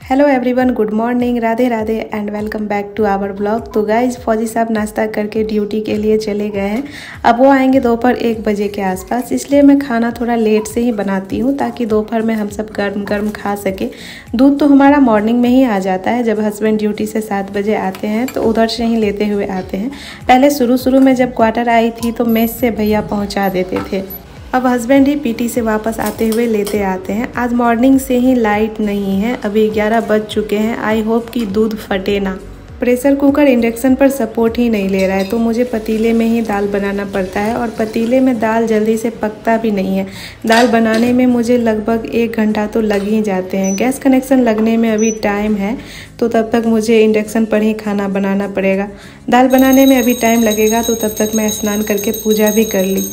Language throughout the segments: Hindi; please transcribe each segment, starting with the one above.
Hello everyone, good morning, Radhe Radhe and welcome back to our blog. तो गाइज फौजी साहब नाश्ता करके ड्यूटी के लिए चले गए हैं। अब वो आएंगे दोपहर 1 बजे के आसपास, इसलिए मैं खाना थोड़ा लेट से ही बनाती हूँ ताकि दोपहर में हम सब गर्म गर्म खा सके। दूध तो हमारा मॉर्निंग में ही आ जाता है, जब हस्बैंड ड्यूटी से 7 बजे आते हैं तो उधर से ही लेते हुए आते हैं। पहले शुरू में जब क्वार्टर आई थी तो मेस से भैया पहुँचा देते थे, अब हस्बैंड ही पीटी से वापस आते हुए लेते आते हैं। आज मॉर्निंग से ही लाइट नहीं है, अभी 11 बज चुके हैं। आई होप कि दूध फटे ना। प्रेशर कुकर इंडक्शन पर सपोर्ट ही नहीं ले रहा है, तो मुझे पतीले में ही दाल बनाना पड़ता है और पतीले में दाल जल्दी से पकता भी नहीं है। दाल बनाने में मुझे लगभग 1 घंटा तो लग ही जाते हैं। गैस कनेक्शन लगने में अभी टाइम है, तो तब तक मुझे इंडक्शन पर ही खाना बनाना पड़ेगा। दाल बनाने में अभी टाइम लगेगा, तो तब तक मैं स्नान करके पूजा भी कर ली।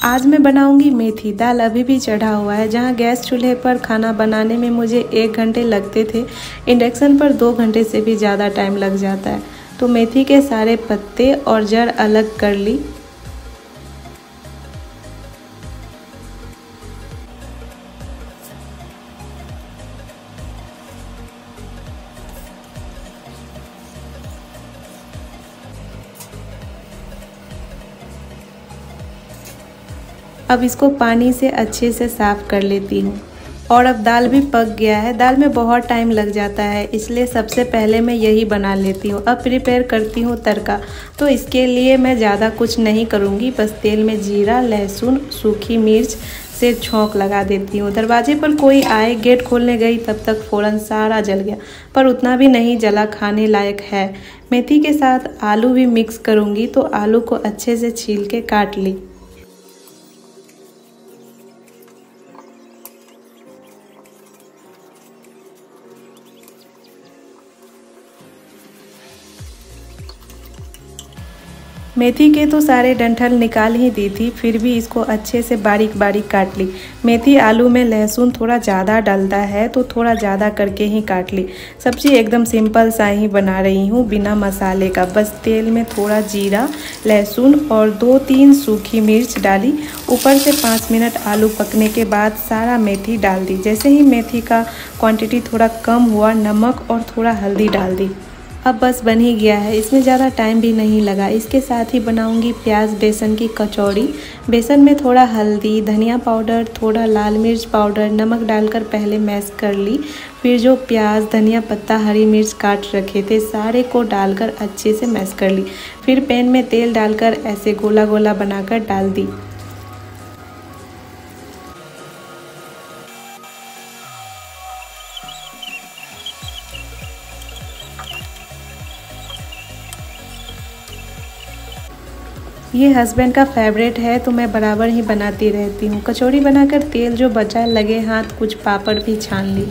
आज मैं बनाऊंगी मेथी दाल। अभी भी चढ़ा हुआ है। जहां गैस चूल्हे पर खाना बनाने में मुझे 1 घंटे लगते थे, इंडक्शन पर 2 घंटे से भी ज़्यादा टाइम लग जाता है। तो मेथी के सारे पत्ते और जड़ अलग कर ली। अब इसको पानी से अच्छे से साफ़ कर लेती हूँ। और अब दाल भी पक गया है। दाल में बहुत टाइम लग जाता है, इसलिए सबसे पहले मैं यही बना लेती हूँ। अब प्रिपेयर करती हूँ तड़का। तो इसके लिए मैं ज़्यादा कुछ नहीं करूँगी, बस तेल में जीरा, लहसुन, सूखी मिर्च से छौंक लगा देती हूँ। दरवाजे पर कोई आए, गेट खोलने गई तब तक फ़ौरन सारा जल गया, पर उतना भी नहीं जला, खाने लायक है। मेथी के साथ आलू भी मिक्स करूँगी, तो आलू को अच्छे से छील के काट ली। मेथी के तो सारे डंठल निकाल ही दी थी, फिर भी इसको अच्छे से बारीक बारीक काट ली। मेथी आलू में लहसुन थोड़ा ज़्यादा डलता है, तो थोड़ा ज़्यादा करके ही काट ली। सब्जी एकदम सिंपल सा ही बना रही हूँ, बिना मसाले का। बस तेल में थोड़ा जीरा, लहसुन और 2-3 सूखी मिर्च डाली। ऊपर से 5 मिनट आलू पकने के बाद सारा मेथी डाल दी। जैसे ही मेथी का क्वांटिटी थोड़ा कम हुआ, नमक और थोड़ा हल्दी डाल दी। अब बस बन ही गया है, इसमें ज़्यादा टाइम भी नहीं लगा। इसके साथ ही बनाऊंगी प्याज बेसन की कचौड़ी। बेसन में थोड़ा हल्दी, धनिया पाउडर, थोड़ा लाल मिर्च पाउडर, नमक डालकर पहले मैश कर ली। फिर जो प्याज, धनिया पत्ता, हरी मिर्च काट रखे थे, सारे को डालकर अच्छे से मैश कर ली। फिर पैन में तेल डालकर ऐसे गोला गोला बनाकर डाल दी। ये हस्बैंड का फेवरेट है, तो मैं बराबर ही बनाती रहती हूँ। कचौड़ी बनाकर तेल जो बचा, लगे हाथ कुछ पापड़ भी छान ली।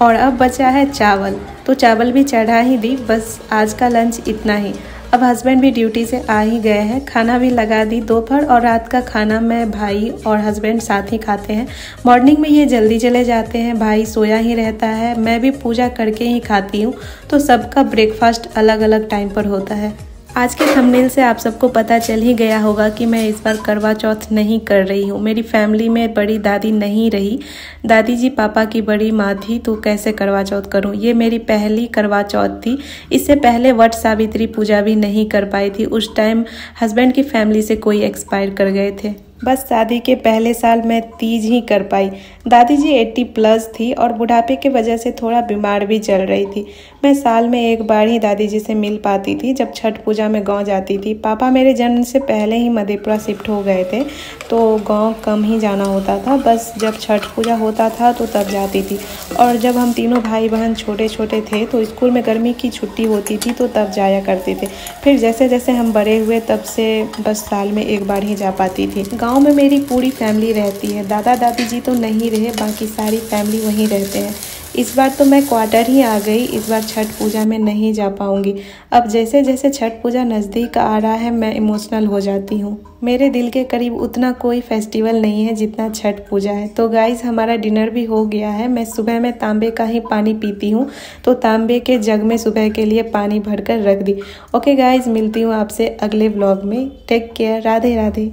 और अब बचा है चावल, तो चावल भी चढ़ा ही दी। बस आज का लंच इतना ही। अब हस्बैंड भी ड्यूटी से आ ही गए हैं, खाना भी लगा दी। दोपहर और रात का खाना मैं, भाई और हस्बैंड साथ ही खाते हैं। मॉर्निंग में ये जल्दी चले जाते हैं, भाई सोया ही रहता है, मैं भी पूजा करके ही खाती हूँ। तो सबका ब्रेकफास्ट अलग अलग टाइम पर होता है। आज के थंबनेल से आप सबको पता चल ही गया होगा कि मैं इस बार करवा चौथ नहीं कर रही हूँ। मेरी फैमिली में बड़ी दादी नहीं रही। दादी जी पापा की बड़ी माँ थी, तो कैसे करवा चौथ करूँ। ये मेरी पहली करवा चौथ थी। इससे पहले वट सावित्री पूजा भी नहीं कर पाई थी। उस टाइम हस्बैंड की फैमिली से कोई एक्सपायर कर गए थे। बस शादी के पहले साल मैं तीज ही कर पाई। दादी जी 80+ थी और बुढ़ापे की वजह से थोड़ा बीमार भी चल रही थी। मैं साल में 1 बार ही दादी जी से मिल पाती थी, जब छठ पूजा में गांव जाती थी। पापा मेरे जन्म से पहले ही मधेपुरा शिफ्ट हो गए थे, तो गांव कम ही जाना होता था। बस जब छठ पूजा होता था तो तब जाती थी। और जब हम तीनों भाई बहन छोटे छोटे थे, तो स्कूल में गर्मी की छुट्टी होती थी, तो तब जाया करते थे। फिर जैसे जैसे हम बड़े हुए, तब से बस साल में 1 बार ही जा पाती थी। गांव में मेरी पूरी फैमिली रहती है। दादा दादी जी तो नहीं रहे, बाकी सारी फैमिली वहीं रहते हैं। इस बार तो मैं क्वार्टर ही आ गई। इस बार छठ पूजा में नहीं जा पाऊंगी। अब जैसे जैसे छठ पूजा नज़दीक आ रहा है, मैं इमोशनल हो जाती हूँ। मेरे दिल के करीब उतना कोई फेस्टिवल नहीं है जितना छठ पूजा है। तो गाइस, हमारा डिनर भी हो गया है। मैं सुबह में तांबे का ही पानी पीती हूँ, तो तांबे के जग में सुबह के लिए पानी भरकर रख दी। ओके गाइस, मिलती हूँ आपसे अगले व्लॉग में। Take care. राधे राधे।